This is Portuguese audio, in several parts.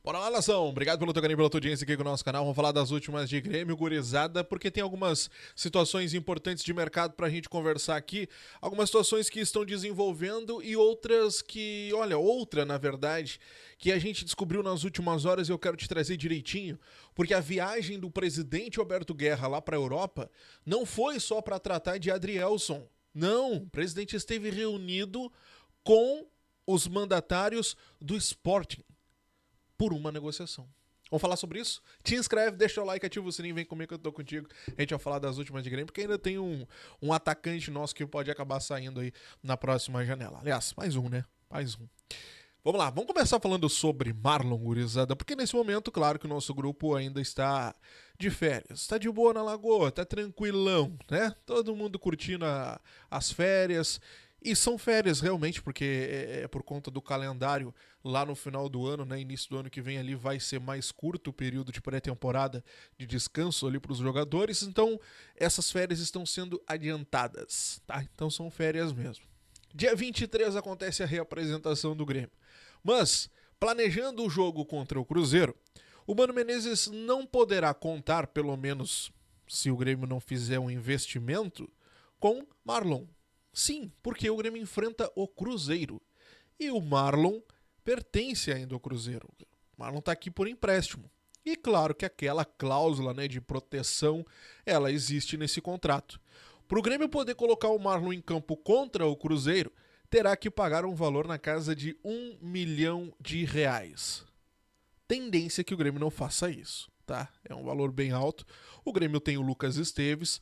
Bora lá, nação! Obrigado pelo teu carinho, pela tua audiência aqui com o nosso canal. Vamos falar das últimas de Grêmio, gurizada, porque tem algumas situações importantes de mercado pra gente conversar aqui. Algumas situações que estão desenvolvendo e outras que, outra, na verdade, que a gente descobriu nas últimas horas e eu quero te trazer direitinho, porque a viagem do presidente Alberto Guerra lá pra Europa não foi só pra tratar de Adrielson. Não, o presidente esteve reunido com os mandatários do Sporting por uma negociação. Vamos falar sobre isso? Te inscreve, deixa o like, ativa o sininho, vem comigo que eu tô contigo. A gente vai falar das últimas de Grêmio, porque ainda tem um atacante nosso que pode acabar saindo aí na próxima janela. Aliás, mais um, né? Mais um. Vamos lá, vamos começar falando sobre Marlon, gurizada, porque nesse momento, claro que o nosso grupo ainda está de férias, está de boa na lagoa, tá tranquilão, né? Todo mundo curtindo as férias. E são férias realmente, porque é por conta do calendário lá no final do ano, né? Início do ano que vem ali vai ser mais curto o período de pré-temporada de descanso ali para os jogadores. Então essas férias estão sendo adiantadas, tá? Então são férias mesmo. Dia 23 acontece a reapresentação do Grêmio. Mas, planejando o jogo contra o Cruzeiro, o Mano Menezes não poderá contar, pelo menos se o Grêmio não fizer um investimento, com Marlon. Sim, porque o Grêmio enfrenta o Cruzeiro. E o Marlon pertence ainda ao Cruzeiro. O Marlon tá aqui por empréstimo. E claro que aquela cláusula, né, de proteção, ela existe nesse contrato. Para o Grêmio poder colocar o Marlon em campo contra o Cruzeiro, terá que pagar um valor na casa de R$1 milhão. Tendência que o Grêmio não faça isso, tá? É um valor bem alto. O Grêmio tem o Lucas Esteves,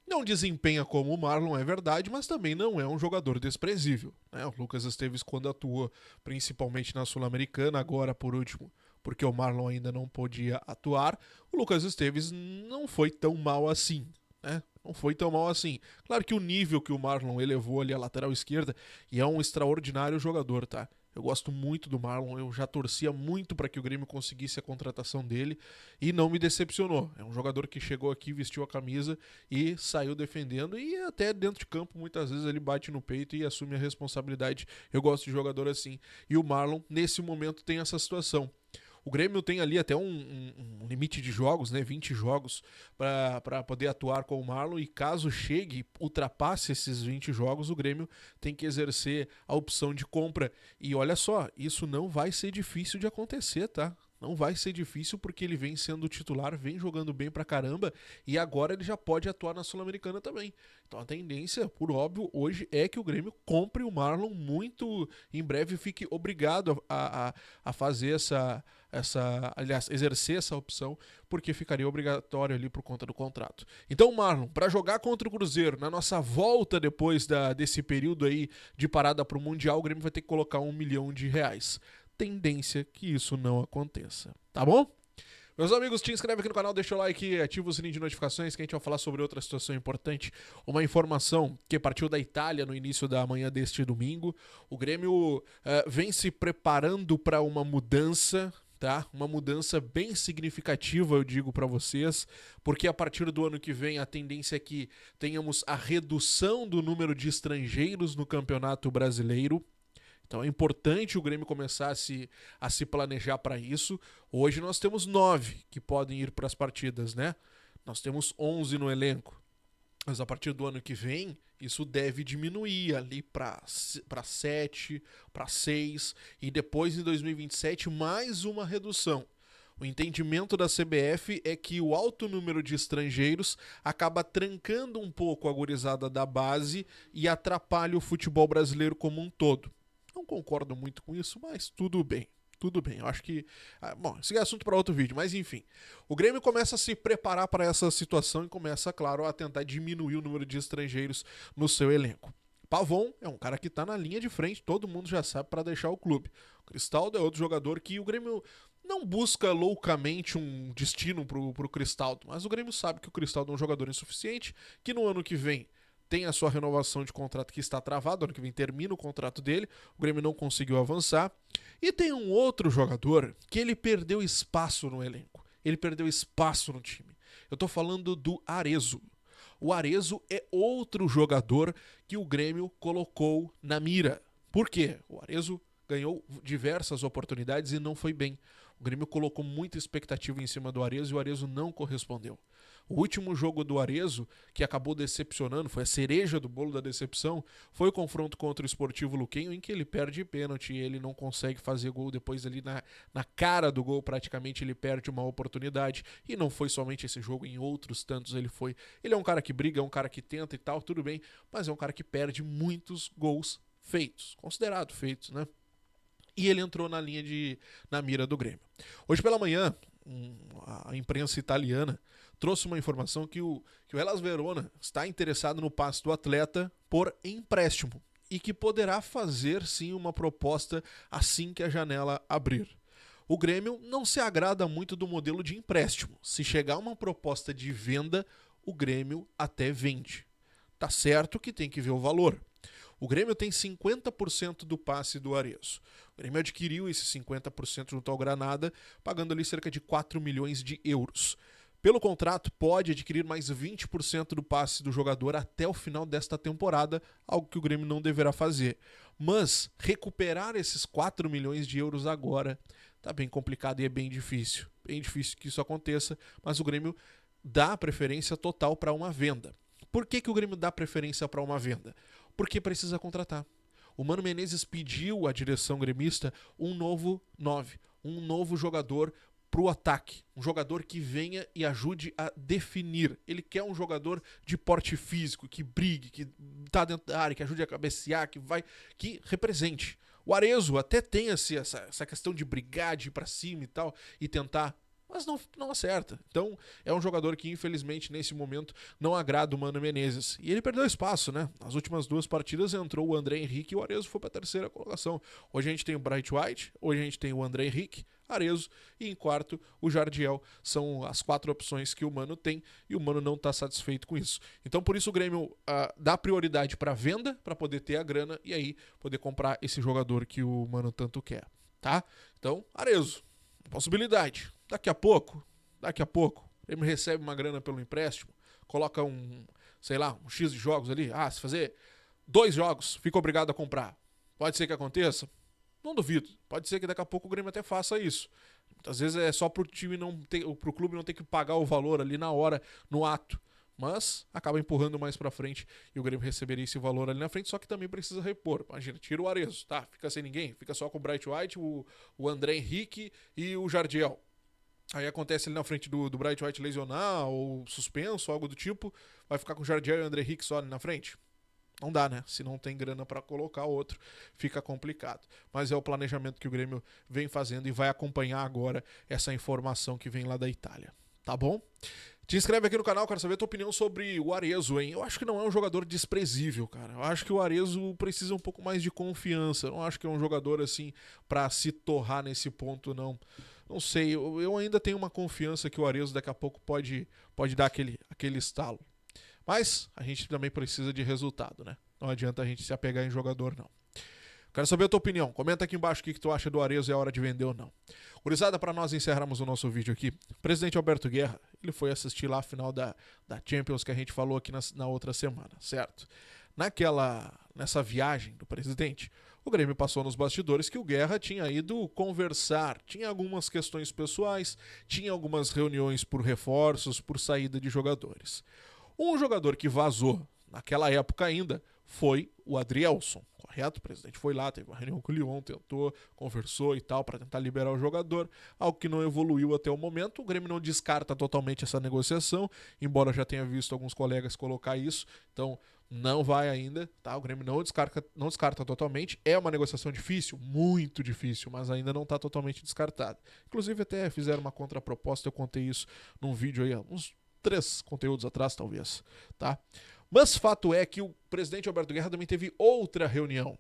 não desempenha como o Marlon, é verdade, mas também não é um jogador desprezível, né? O Lucas Esteves, quando atua principalmente na Sul-Americana, agora por último, porque o Marlon ainda não podia atuar, o Lucas Esteves não foi tão mal assim, né? Não foi tão mal assim. Claro que o nível que o Marlon elevou ali a lateral esquerda, e é um extraordinário jogador, tá? Eu gosto muito do Marlon, eu já torcia muito para que o Grêmio conseguisse a contratação dele e não me decepcionou. É um jogador que chegou aqui, vestiu a camisa e saiu defendendo e até dentro de campo muitas vezes ele bate no peito e assume a responsabilidade. Eu gosto de jogador assim. E o Marlon, nesse momento, tem essa situação. O Grêmio tem ali até um limite de jogos, né? 20 jogos para poder atuar com o Marlon. E caso chegue, ultrapasse esses 20 jogos, o Grêmio tem que exercer a opção de compra. E olha só, isso não vai ser difícil de acontecer, tá? Não vai ser difícil porque ele vem sendo titular, vem jogando bem pra caramba e agora ele já pode atuar na Sul-Americana também. Então a tendência, por óbvio, hoje é que o Grêmio compre o Marlon muito em breve, fique obrigado a fazer aliás, exercer essa opção, porque ficaria obrigatório ali por conta do contrato. Então, Marlon, para jogar contra o Cruzeiro, na nossa volta depois desse período aí de parada pro Mundial, o Grêmio vai ter que colocar R$1 milhão. Tendência que isso não aconteça, tá bom? Meus amigos, te inscreve aqui no canal, deixa o like, ativa o sininho de notificações que a gente vai falar sobre outra situação importante. Uma informação que partiu da Itália no início da manhã deste domingo. O Grêmio vem se preparando para uma mudança, tá? Uma mudança bem significativa, eu digo para vocês, porque a partir do ano que vem a tendência é que tenhamos a redução do número de estrangeiros no Campeonato Brasileiro. Então é importante o Grêmio começar a se planejar para isso. Hoje nós temos 9 que podem ir para as partidas, né? Nós temos 11 no elenco. Mas a partir do ano que vem, isso deve diminuir ali para 7, para 6 e depois em 2027 mais uma redução. O entendimento da CBF é que o alto número de estrangeiros acaba trancando um pouco a gurizada da base e atrapalha o futebol brasileiro como um todo. Não concordo muito com isso, mas tudo bem. Tudo bem, eu acho que... Bom, esse é assunto para outro vídeo, mas enfim. O Grêmio começa a se preparar para essa situação e começa, claro, a tentar diminuir o número de estrangeiros no seu elenco. Pavon é um cara que tá na linha de frente, todo mundo já sabe, para deixar o clube. O Cristaldo é outro jogador que o Grêmio não busca loucamente um destino pro Cristaldo, mas o Grêmio sabe que o Cristaldo é um jogador insuficiente, que no ano que vem tem a sua renovação de contrato que está travada, ano que vem termina o contrato dele, o Grêmio não conseguiu avançar. E tem um outro jogador que ele perdeu espaço no elenco, ele perdeu espaço no time. Eu tô falando do Arezzo. O Arezzo é outro jogador que o Grêmio colocou na mira. Por quê? O Arezzo ganhou diversas oportunidades e não foi bem. O Grêmio colocou muita expectativa em cima do Arezzo e o Arezzo não correspondeu. O último jogo do Arezzo, que acabou decepcionando, foi a cereja do bolo da decepção, foi o confronto contra o Sportivo Luquenho, em que ele perde pênalti e ele não consegue fazer gol. Depois ali na cara do gol, praticamente, ele perde uma oportunidade. E não foi somente esse jogo, em outros tantos ele foi. Ele é um cara que briga, é um cara que tenta e tal, tudo bem, mas é um cara que perde muitos gols feitos, considerado feitos, né? E ele entrou na mira do Grêmio. Hoje pela manhã, a imprensa italiana trouxe uma informação que o Hellas Verona está interessado no passe do atleta por empréstimo e que poderá fazer sim uma proposta assim que a janela abrir. O Grêmio não se agrada muito do modelo de empréstimo. Se chegar uma proposta de venda, o Grêmio até vende. Tá certo que tem que ver o valor. O Grêmio tem 50% do passe do Arezzo. O Grêmio adquiriu esse 50% junto ao Granada, pagando ali cerca de 4 milhões de euros. Pelo contrato, pode adquirir mais 20% do passe do jogador até o final desta temporada, algo que o Grêmio não deverá fazer. Mas recuperar esses 4 milhões de euros agora está bem complicado e é bem difícil. Bem difícil que isso aconteça, mas o Grêmio dá preferência total para uma venda. Por que o Grêmio dá preferência para uma venda? Porque precisa contratar. O Mano Menezes pediu à direção gremista um novo 9, um novo jogador para o ataque. Um jogador que venha e ajude a definir. Ele quer um jogador de porte físico, que brigue, que está dentro da área, que ajude a cabecear, que represente. O Arezzo até tem essa questão de brigar, de ir para cima e tal, e tentar, mas não acerta. Então, é um jogador que, infelizmente, nesse momento, não agrada o Mano Menezes. E ele perdeu espaço, né? Nas últimas 2 partidas entrou o André Henrique e o Arezzo foi para a 3ª colocação. Hoje a gente tem o Bright White, hoje a gente tem o André Henrique, Arezzo e em quarto o Jardiel. São as 4 opções que o Mano tem e o Mano não está satisfeito com isso. Então, por isso, o Grêmio dá prioridade para venda, para poder ter a grana e aí poder comprar esse jogador que o Mano tanto quer, tá? Então, Arezzo, possibilidade. Daqui a pouco, ele recebe uma grana pelo empréstimo, coloca um X de jogos ali. Se fazer 2 jogos, fica obrigado a comprar. Pode ser que aconteça? Não duvido. Pode ser que daqui a pouco o Grêmio até faça isso. Muitas vezes é só pro clube não ter que pagar o valor ali na hora, no ato. Mas acaba empurrando mais pra frente e o Grêmio receberia esse valor ali na frente, só que também precisa repor. Imagina, tira o Arezzo, tá? Fica sem ninguém, fica só com o Bright White, o André Henrique e o Jardiel. Aí acontece ali na frente do Bright White lesionar ou suspenso, algo do tipo, vai ficar com o Jardiel e o André Henrique só ali na frente? Não dá, né? Se não tem grana para colocar outro, fica complicado. Mas é o planejamento que o Grêmio vem fazendo e vai acompanhar agora essa informação que vem lá da Itália. Tá bom? Te inscreve aqui no canal, quero saber a tua opinião sobre o Arezzo, hein? Eu acho que não é um jogador desprezível, cara. Eu acho que o Arezzo precisa um pouco mais de confiança. Eu não acho que é um jogador, assim, pra se torrar nesse ponto, não. Não sei, eu ainda tenho uma confiança que o Arezzo daqui a pouco pode dar aquele estalo. Mas a gente também precisa de resultado, né? Não adianta a gente se apegar em jogador, não. Quero saber a tua opinião. Comenta aqui embaixo o que tu acha do Arezzo, é hora de vender ou não. Gurizada, para nós encerrarmos o nosso vídeo aqui, o presidente Alberto Guerra, ele foi assistir lá a final da Champions que a gente falou aqui na outra semana, certo? Nessa viagem do presidente, o Grêmio passou nos bastidores que o Guerra tinha ido conversar, tinha algumas questões pessoais, tinha algumas reuniões por reforços, por saída de jogadores. Um jogador que vazou naquela época ainda foi o Adrielson, correto? O presidente foi lá, teve uma reunião com o Lyon, tentou, conversou e tal para tentar liberar o jogador, algo que não evoluiu até o momento. O Grêmio não descarta totalmente essa negociação, embora já tenha visto alguns colegas colocar isso, então não vai ainda, tá? O Grêmio não descarta totalmente. É uma negociação difícil, muito difícil, mas ainda não está totalmente descartada. Inclusive até fizeram uma contraproposta, eu contei isso num vídeo aí, uns 3 conteúdos atrás, talvez, tá? Mas fato é que o presidente Alberto Guerra também teve outra reunião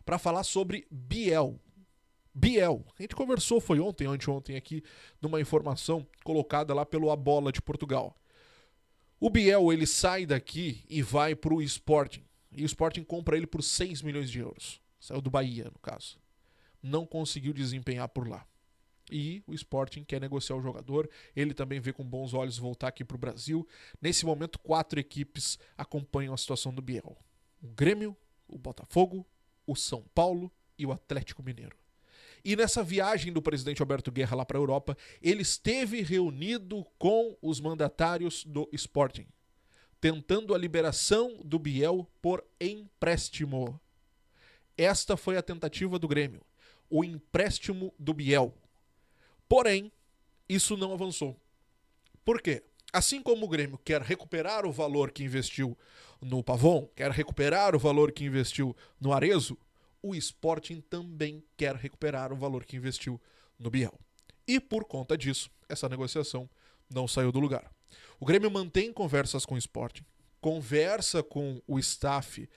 para falar sobre Biel. A gente conversou, foi ontem, anteontem aqui, numa informação colocada lá pelo A Bola de Portugal. O Biel, ele sai daqui e vai pro Sporting. E o Sporting compra ele por 6 milhões de euros. Saiu do Bahia, no caso. Não conseguiu desempenhar por lá. E o Sporting quer negociar o jogador, ele também vê com bons olhos voltar aqui para o Brasil. Nesse momento, 4 equipes acompanham a situação do Biel: o Grêmio, o Botafogo, o São Paulo e o Atlético Mineiro. E nessa viagem do presidente Alberto Guerra lá para a Europa, ele esteve reunido com os mandatários do Sporting, tentando a liberação do Biel por empréstimo. Esta foi a tentativa do Grêmio, o empréstimo do Biel. Porém, isso não avançou. Por quê? Assim como o Grêmio quer recuperar o valor que investiu no Pavon, quer recuperar o valor que investiu no Arezzo, o Sporting também quer recuperar o valor que investiu no Biel. E por conta disso, essa negociação não saiu do lugar. O Grêmio mantém conversas com o Sporting, conversa com o staff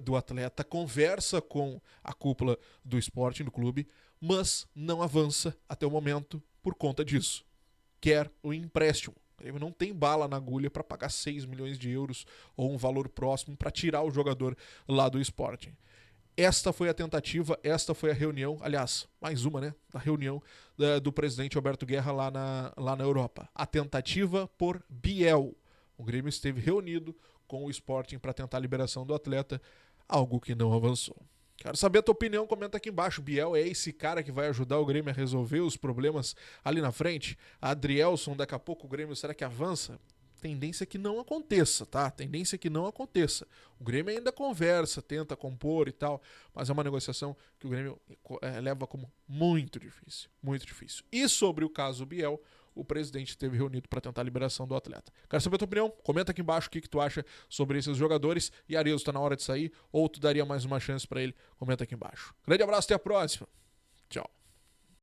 do atleta, conversa com a cúpula do Sporting, do clube, mas não avança até o momento por conta disso. Quer o empréstimo. O Grêmio não tem bala na agulha para pagar 6 milhões de euros ou um valor próximo para tirar o jogador lá do Sporting. Esta foi a tentativa, esta foi a reunião, aliás, mais uma, da reunião do presidente Alberto Guerra lá na Europa. A tentativa por Biel. O Grêmio esteve reunido com o Sporting para tentar a liberação do atleta, algo que não avançou. Quero saber a tua opinião, comenta aqui embaixo. Biel é esse cara que vai ajudar o Grêmio a resolver os problemas ali na frente? A Adrielson, daqui a pouco o Grêmio, será que avança? Tendência que não aconteça, tá? Tendência que não aconteça. O Grêmio ainda conversa, tenta compor e tal, mas é uma negociação que o Grêmio leva como muito difícil, muito difícil. E sobre o caso Biel, o presidente esteve reunido para tentar a liberação do atleta. Quero saber a tua opinião, comenta aqui embaixo o que tu acha sobre esses jogadores. E Arezzo, está na hora de sair ou tu daria mais uma chance para ele? Comenta aqui embaixo. Grande abraço, até a próxima. Tchau.